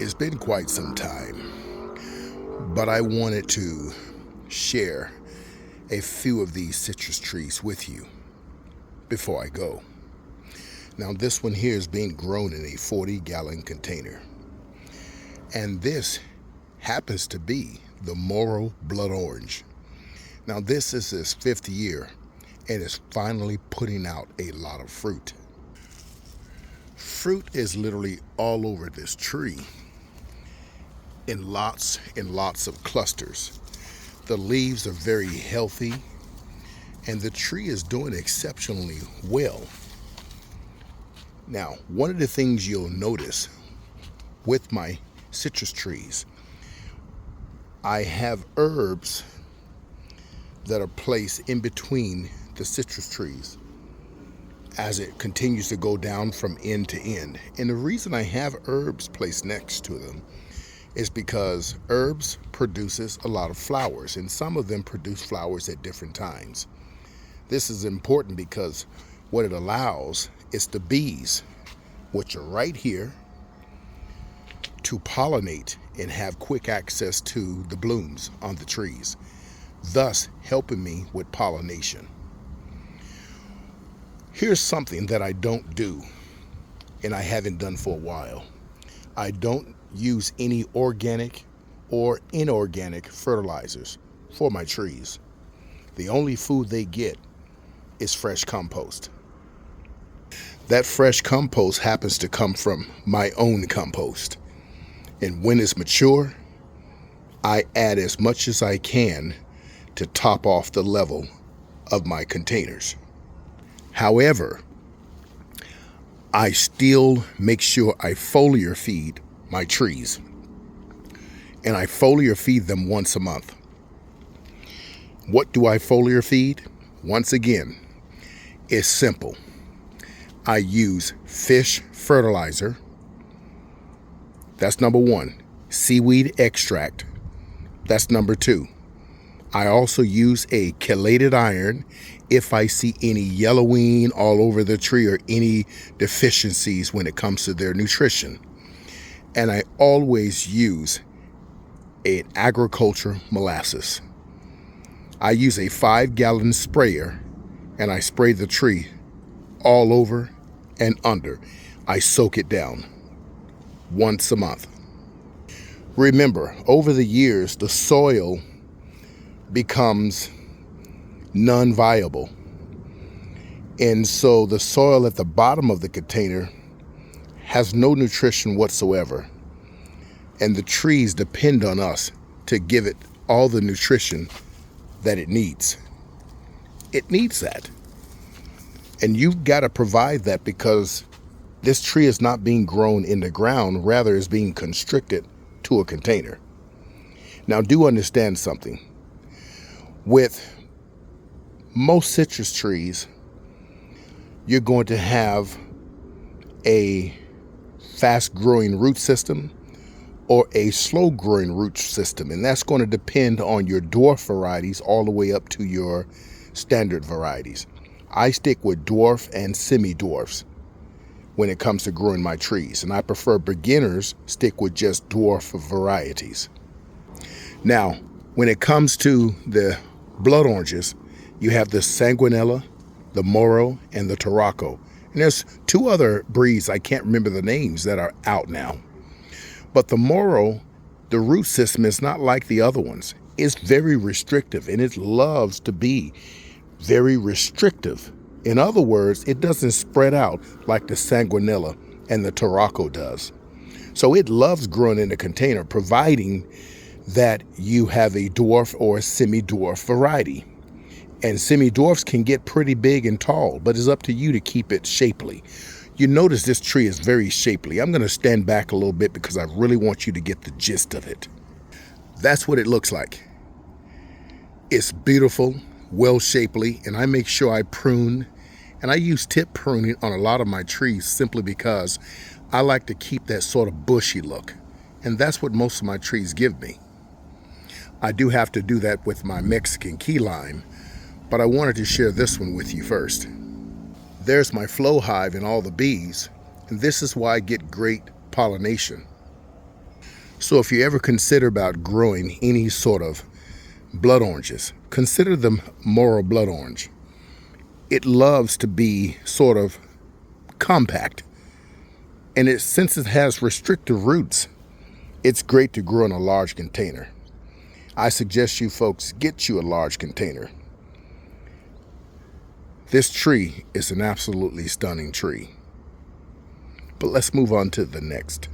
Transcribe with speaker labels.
Speaker 1: It's been quite some time, but I wanted to share a few of these citrus trees with you before I go. Now, this one here is being grown in a 40-gallon container, and this happens to be the Moro Blood Orange. Now, this is its 5th year and is finally putting out a lot of fruit. Fruit is literally all over this tree in lots and lots of clusters. The leaves are very healthy and the tree is doing exceptionally well. Now, one of the things you'll notice with my citrus trees, I have herbs that are placed in between the citrus trees as it continues to go down from end to end. And the reason I have herbs placed next to them is because herbs produces a lot of flowers, and some of them produce flowers at different times. This is important because what it allows is the bees, which are right here, to pollinate and have quick access to the blooms on the trees, thus helping me with pollination. Here's something that I don't do, and I haven't done for a while. I don't use any organic or inorganic fertilizers for my trees. The only food they get is fresh compost. That fresh compost happens to come from my own compost. And when it's mature, I add as much as I can to top off the level of my containers. However, I still make sure I foliar feed my trees, and I foliar feed them once a month. What do I foliar feed? Once again, it's simple. I use fish fertilizer. That's number 1. Seaweed extract. That's number 2. I also use a chelated iron if I see any yellowing all over the tree or any deficiencies when it comes to their nutrition. And I always use an agriculture molasses. I use a 5-gallon sprayer and I spray the tree all over and under. I soak it down once a month. Remember, over the years, the soil becomes non-viable. And so the soil at the bottom of the container has no nutrition whatsoever. And the trees depend on us to give it all the nutrition that it needs. It needs that. And you've got to provide that because this tree is not being grown in the ground, rather is being constricted to a container. Now, do understand something. With most citrus trees, you're going to have a fast-growing root system or a slow-growing root system, and that's going to depend on your dwarf varieties all the way up to your standard varieties. I stick with dwarf and semi-dwarfs when it comes to growing my trees, and I prefer beginners stick with just dwarf varieties. Now, when it comes to the blood oranges, you have the sanguinella, the Moro, and the Tarraco. And there's 2 other breeds, I can't remember the names, that are out now. But the Moro, the root system is not like the other ones. It's very restrictive, and it loves to be very restrictive. In other words, it doesn't spread out like the sanguinella and the Tarraco does. So it loves growing in a container, providing that you have a dwarf or a semi-dwarf variety. And semi-dwarfs can get pretty big and tall, but it's up to you to keep it shapely. You notice this tree is very shapely. I'm going to stand back a little bit because I really want you to get the gist of it. That's what it looks like. It's beautiful, well shapely, and I make sure I prune. And I use tip pruning on a lot of my trees simply because I like to keep that sort of bushy look. And that's what most of my trees give me. I do have to do that with my Mexican key lime, but I wanted to share this one with you first. There's my flow hive and all the bees, and this is why I get great pollination. So if you ever consider about growing any sort of blood oranges, consider them Moro blood orange. It loves to be sort of compact, and since it has restrictive roots, it's great to grow in a large container. I suggest you folks get you a large container. This tree is an absolutely stunning tree. But let's move on to the next.